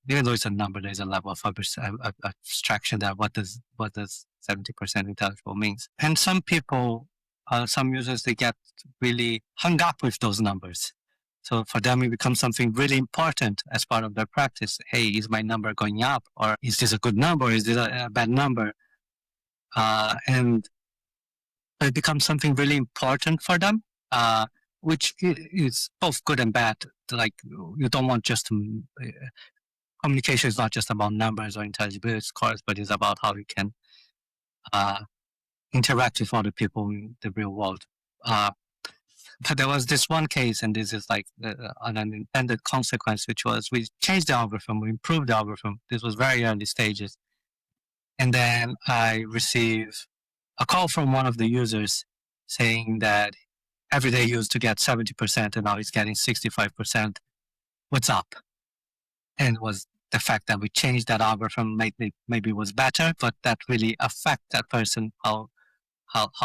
Even though it's a number, there's a level of abstraction there. What does 70% intelligible means? And some people, some users, they get really hung up with those numbers. So for them, it becomes something really important as part of their practice. Hey, is my number going up, or is this a good number, or is this a bad number? And it becomes something really important for them, which is both good and bad. Like you don't want just to communication is not just about numbers or intelligibility scores, but it's about how you can interact with other people in the real world. But there was this one case, and this is like an unintended consequence, which was we changed the algorithm, we improved the algorithm. This was very early stages. And then I received a call from one of the users saying that every day he used to get 70% and now he's getting 65%. What's up? And it was the fact that we changed that algorithm maybe was better, but that really affect that person, how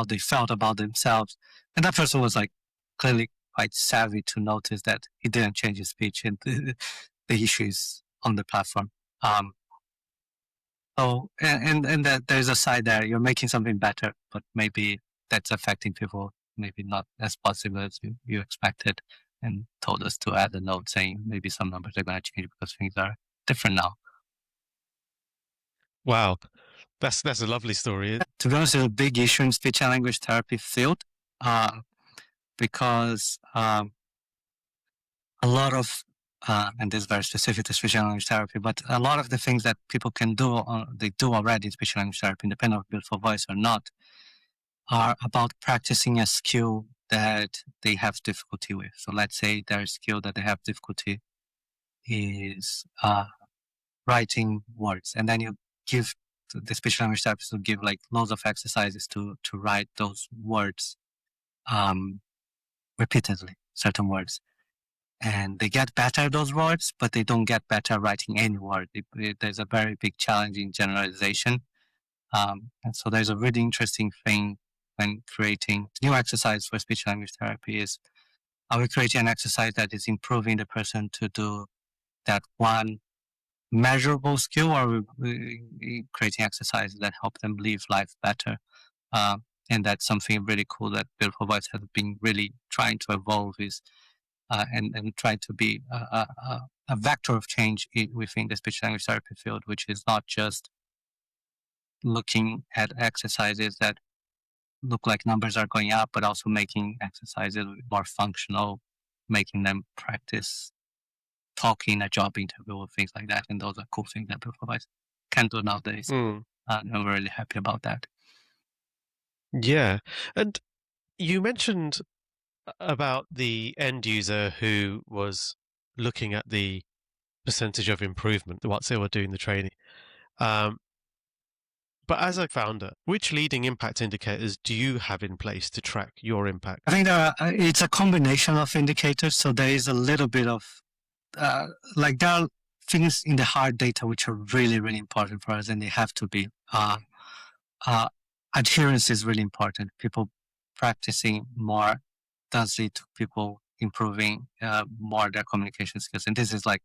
they felt about themselves. And that person was like clearly quite savvy to notice that he didn't change his speech and the issues on the platform. So and that there's a side there, you're making something better, but maybe that's affecting people maybe not as possible as you expected, and told us to add a note saying maybe some numbers are going to change because things are different now. Wow, that's a lovely story. To be honest, it's a big issue in speech and language therapy field because a lot of and this is very specific to speech and language therapy, but a lot of the things that people can do, they do already in speech and language therapy, independent of beautiful voice or not, are about practicing a skill that they have difficulty with. So let's say their skill that they have difficulty is writing words, and then you give the speech language therapist will give like loads of exercises to write those words repeatedly, certain words. And they get better at those words, but they don't get better at writing any word. There's a very big challenge in generalization. And so there's a really interesting thing when creating new exercise for speech language therapy is, are we creating an exercise that is improving the person to do that one measurable skill, or are we creating exercises that help them live life better? And that's something really cool that Beautiful Voice has been really trying to evolve is and try to be a vector of change within the speech language therapy field, which is not just looking at exercises that look like numbers are going up, but also making exercises more functional, making them practice talking, a job interview, or things like that. And those are cool things that Beautiful Voice can do nowadays. And I'm really happy about that. Yeah. And you mentioned about the end user who was looking at the percentage of improvement once they were doing the training. But as a founder, which leading impact indicators do you have in place to track your impact? I think it's a combination of indicators. So there is a little bit of like there are things in the hard data which are really, really important for us, and they have to be. Adherence is really important. People practicing more does lead to people improving more their communication skills. And this is like,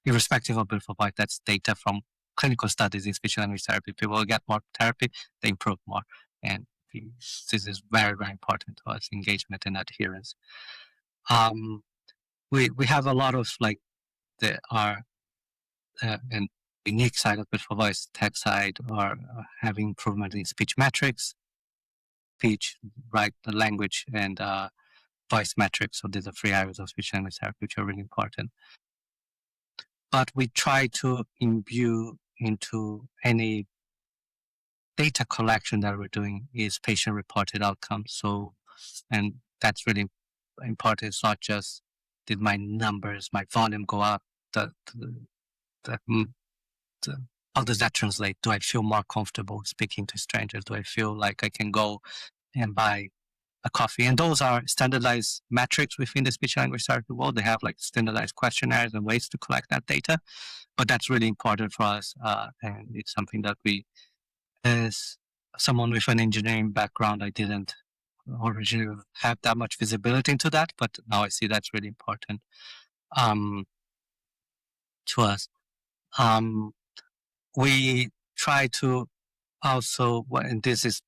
irrespective of beautiful voice, that's data from clinical studies in speech and language therapy. People get more therapy, they improve more. And this is very, very important to us, engagement and adherence. We have a lot of like our and unique side of beautiful voice, tech side, or having improvement in speech metrics, speech, right, the language, and voice metrics. So these are 3 areas of speech language therapy which are really important. But we try to imbue into any data collection that we're doing is patient-reported outcomes. So, and that's really important. It's not just did my numbers, my volume go up. How does that translate? Do I feel more comfortable speaking to strangers? Do I feel like I can go and buy a coffee? And those are standardized metrics within the speech language therapy world. They have like standardized questionnaires and ways to collect that data. But that's really important for us. And it's something that we, as someone with an engineering background, I didn't originally have that much visibility into that, but now I see that's really important to us. We try to also, and this is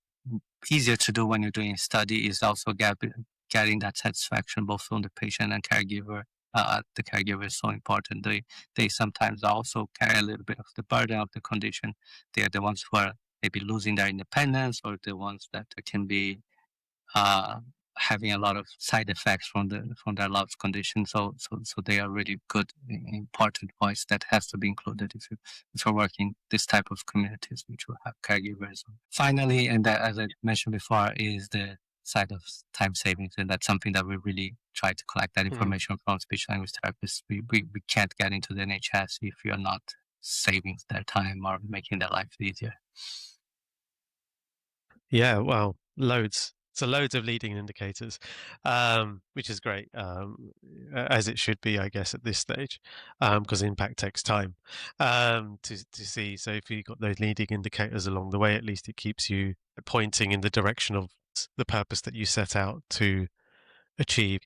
easier to do when you're doing a study, is also getting that satisfaction both from the patient and caregiver. The caregiver is so important. They sometimes also carry a little bit of the burden of the condition. They are the ones who are maybe losing their independence, or the ones that can be having a lot of side effects from their loved condition. So they are really good, important voice that has to be included if you're working this type of communities, which will have caregivers. Finally, and that, as I mentioned before, is the side of time savings, and that's something that we really try to collect that information from speech language therapists. We can't get into the NHS if you're not saving their time or making their life easier. Yeah, well, loads. So loads of leading indicators, which is great, as it should be, I guess, at this stage, because impact takes time to see. So if you've got those leading indicators along the way, at least it keeps you pointing in the direction of the purpose that you set out to achieve.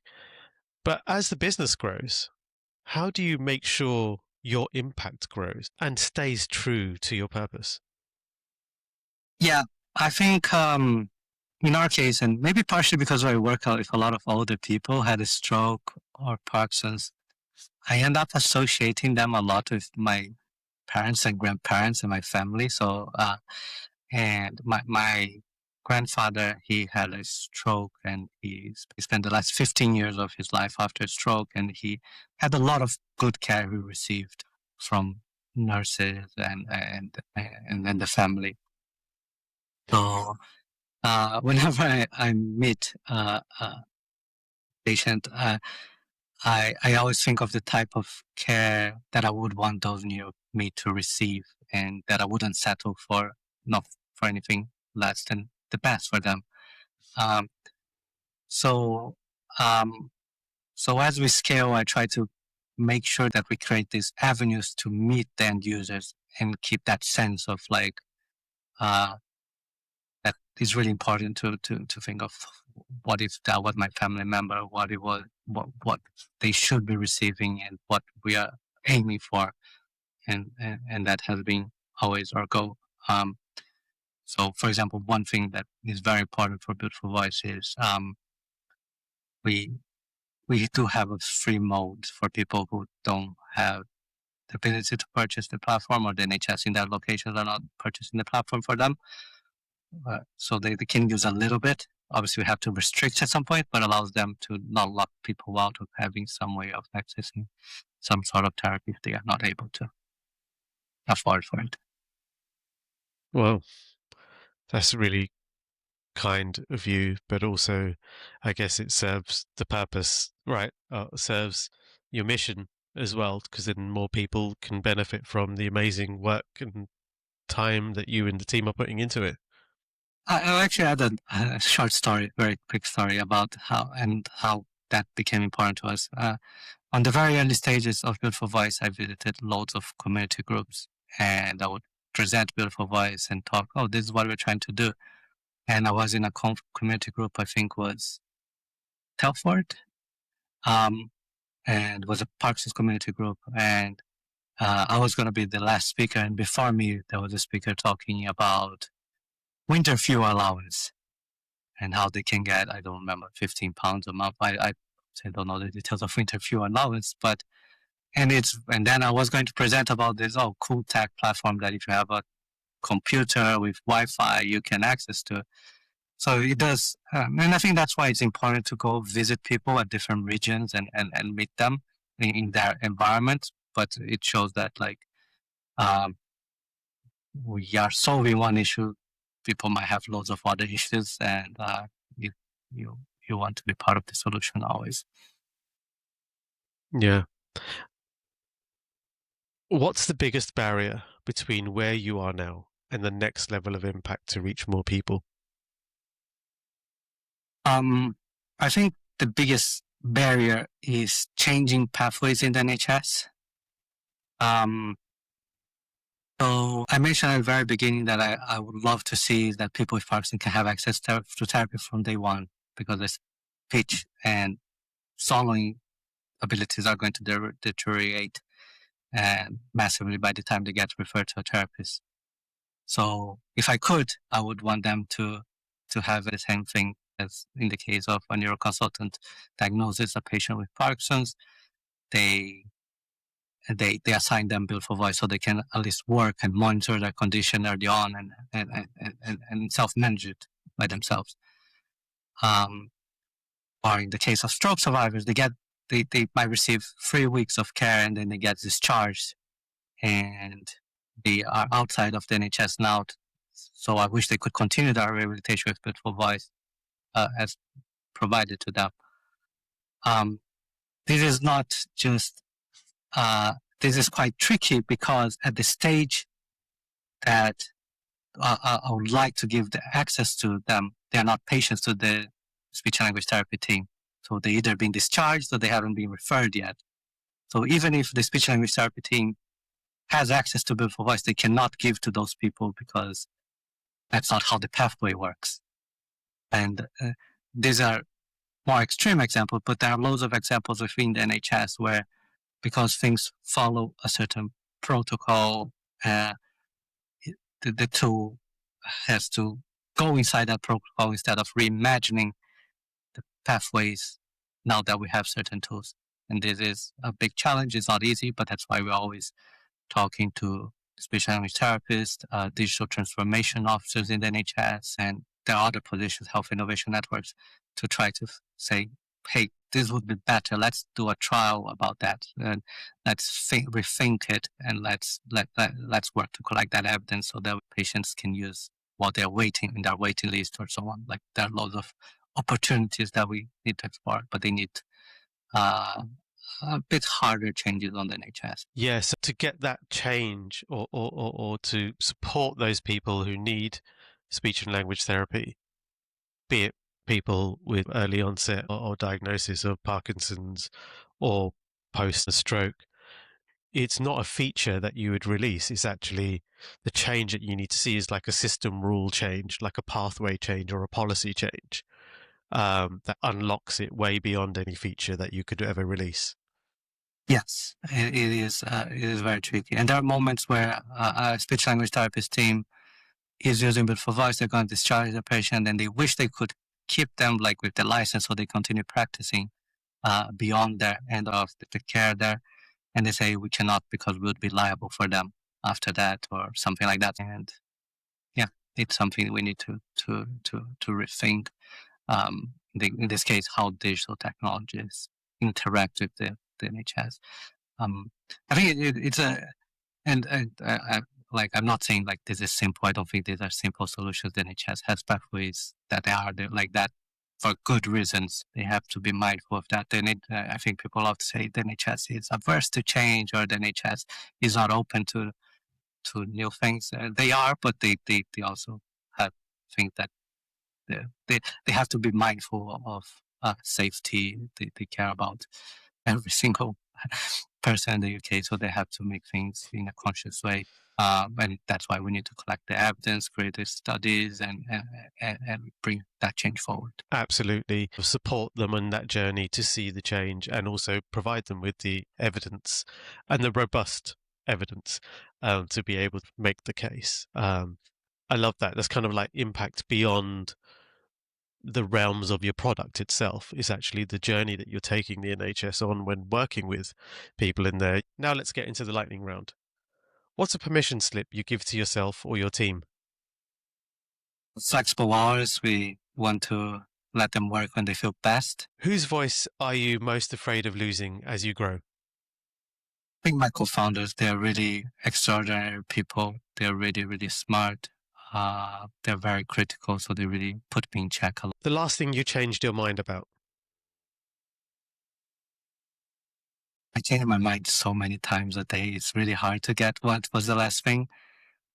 But as the business grows, how do you make sure your impact grows and stays true to your purpose? Yeah, I think in our case, and maybe partially because I work out with a lot of older people had a stroke or Parkinson's, I end up associating them a lot with my parents and grandparents and my family. And my grandfather, he had a stroke, and he spent the last 15 years of his life after a stroke, and he had a lot of good care he received from nurses and the family. So whenever I meet a patient, I always think of the type of care that I would want those near me to receive, and that I wouldn't settle for, not for anything less than the best for them. Um, so, um, so as we scale, I try to make sure that we create these avenues to meet the end users and keep that sense of like uh, that is really important to think of what is that what my family member, what it was, what they should be receiving, and what we are aiming for, and that has been always our goal. um, so for example, one thing that is very important for Beautiful Voice is we we do have a free mode for people who don't have the ability to purchase the platform, or the NHS in their locations are not purchasing the platform for them. So they can use a little bit. Obviously, we have to restrict at some point, but allows them to not lock people out of having some way of accessing some sort of therapy if they are not able to afford for it. Well, that's really kind of you, but also I guess it serves the purpose, right? Serves your mission as well, because then more people can benefit from the amazing work and time that you and the team are putting into it. I actually had a short story, very quick story about how that became important to us. On the very early stages of Beautiful Voice, I visited loads of community groups, and I would present Beautiful Voice and talk, oh, this is what we're trying to do. And I was in a community group, I think was Telford, um, and was a Parkinson's community group. And I was going to be the last speaker. And before me, there was a speaker talking about winter fuel allowance and how they can get, I don't remember, £15 a month. I don't know the details of winter fuel allowance, but and then I was going to present about this cool tech platform that if you have a computer with Wi-Fi, you can access to. So it does, and I think that's why it's important to go visit people at different regions and meet them in their environment. But it shows that like um, we are solving one issue, people might have loads of other issues, and you you you want to be part of the solution always. Yeah. What's the biggest barrier between where you are now and the next level of impact to reach more people? I think the biggest barrier is changing pathways in the NHS. Um, so I mentioned at the very beginning that I would love to see that people with Parkinson can have access to therapy from day one, because their speech and swallowing abilities are going to deteriorate massively by the time they get referred to a therapist. So if I could, I would want them to have the same thing as in the case of a neuroconsultant diagnoses a patient with Parkinson's. They they assign them Beautiful Voice so they can at least work and monitor their condition early on and self-manage it by themselves. Or in the case of stroke survivors, they might receive 3 weeks of care and then they get discharged, and they are outside of the NHS now. So I wish they could continue their rehabilitation with Beautiful Voice as provided to them. This is not just, this is quite tricky, because at the stage that I would like to give the access to them, they are not patients to the speech and language therapy team. So they either been discharged or they haven't been referred yet. So even if the speech and language therapy team has access to Beautiful Voice, they cannot give to those people because that's not how the pathway works. And these are more extreme examples, but there are loads of examples within the NHS where, because things follow a certain protocol, the tool has to go inside that protocol instead of reimagining the pathways now that we have certain tools. And this is a big challenge. It's not easy, but that's why we're always talking to speech language therapists, digital transformation officers in the NHS, and there are other positions, health innovation networks, to try to say, hey, this would be better. Let's do a trial about that, and let's rethink it, and let's work to collect that evidence so that patients can use while they're waiting in their waiting list or so on. Like there are lots of opportunities that we need to explore, but they need uh, a bit harder changes on the NHS. Yes, to get that change or to support those people who need speech and language therapy, be it people with early onset or diagnosis of Parkinson's or post stroke, it's not a feature that you would release. It's actually the change that you need to see is like a system rule change, like a pathway change or a policy change that unlocks it way beyond any feature that you could ever release. Yes, it is. It is very tricky, and there are moments where a speech language therapist team is using beautiful voice. They're going to discharge the patient, and they wish they could keep them like with the license, so they continue practicing beyond their end of the care there. And they say we cannot because we would be liable for them after that or something like that. And yeah, it's something we need to rethink. In this case, how digital technologies interact with the NHS. I think it's a and like I'm not saying like this is simple. I don't think these are simple solutions. The NHS has pathways that they are like that for good reasons. They have to be mindful of that. I think people love to say the NHS is averse to change or the NHS is not open to new things. They are, but they also have think that they have to be mindful of safety. They care about every single person in the UK, so they have to make things in a conscious way. And that's why we need to collect the evidence, create the studies, and bring that change forward. Absolutely. Support them on that journey to see the change and also provide them with the evidence and the robust evidence to be able to make the case. I love that. That's kind of like impact beyond the realms of your product itself. Is actually the journey that you're taking the NHS on when working with people in there. Now let's get into the lightning round. What's a permission slip you give to yourself or your team? Flexible hours, we want to let them work when they feel best. Whose voice are you most afraid of losing as you grow? I think my co-founders, they're really extraordinary people. They're really, really smart. They're very critical, so they really put me in check a lot. The last thing you changed your mind about? I change my mind so many times a day. It's really hard to get what was the last thing.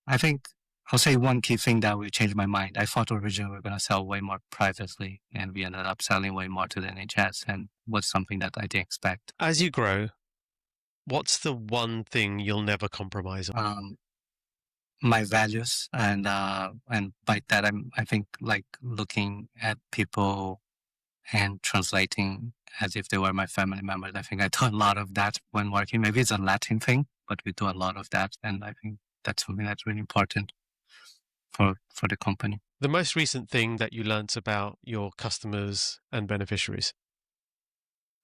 I think I'll say one key thing that will change my mind. I thought originally we were going to sell way more privately, and we ended up selling way more to the NHS, and was something that I didn't expect. As you grow, what's the one thing you'll never compromise on? My values, and by that I think like looking at people and translating as if they were my family members. I think I do a lot of that when working. Maybe it's a Latin thing, but we do a lot of that, and I think that's something that's really important for the company. The most recent thing that you learnt about your customers and beneficiaries?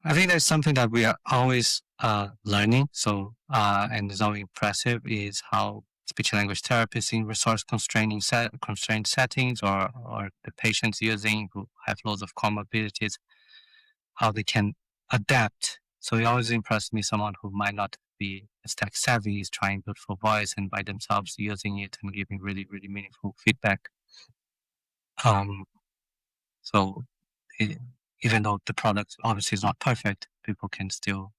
I think there's something that we are always learning. So, and it's always impressive is how speech and language therapists in resource constrained settings or the patients using who have loads of comorbidities, how they can adapt. So it always impressed me someone who might not be as tech savvy is trying beautiful voice and by themselves using it and giving really, really meaningful feedback. Um, so it, even though the product obviously is not perfect, people can still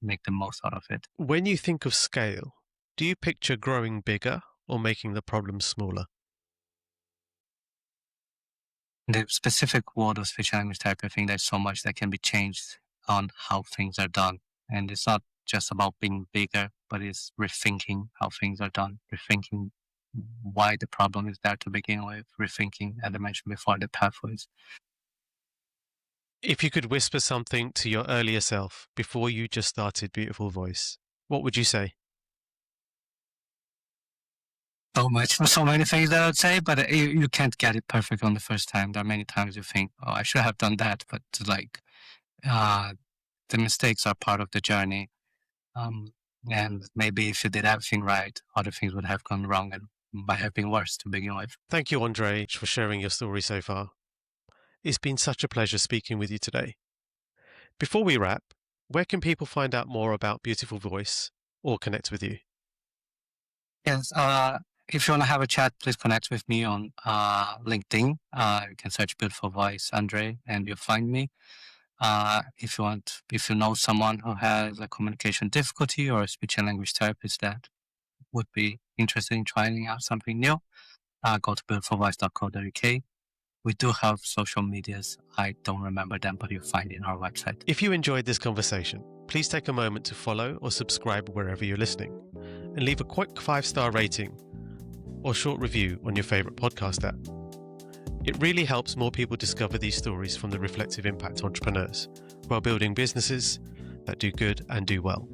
make the most out of it. When you think of scale, do you picture growing bigger or making the problem smaller? In the specific world of speech language therapy, I think there's so much that can be changed on how things are done. And it's not just about being bigger, but it's rethinking how things are done, rethinking why the problem is there to begin with, rethinking, as I mentioned before, the pathways. If you could whisper something to your earlier self before you just started Beautiful Voice, what would you say? so many things that I would say, but you can't get it perfect on the first time. There are many times you think, oh, I should have done that, but like, uh, the mistakes are part of the journey. Um, and maybe if you did everything right, other things would have gone wrong and might have been worse to begin with. Thank you, Andre, for sharing your story so far. It's been such a pleasure speaking with you today. Before we wrap, where can people find out more about Beautiful Voice or connect with you? Yes, if you want to have a chat, please connect with me on LinkedIn. You can search Beautiful Voice Andre and you'll find me. If you know someone who has a communication difficulty or a speech and language therapist that would be interested in trying out something new, go to beautifulvoice.co.uk. We do have social medias. I don't remember them, but you'll find it on our website. If you enjoyed this conversation, please take a moment to follow or subscribe wherever you're listening and leave a quick 5-star rating or short review on your favorite podcast app. It really helps more people discover these stories from the reflective impact entrepreneurs while building businesses that do good and do well.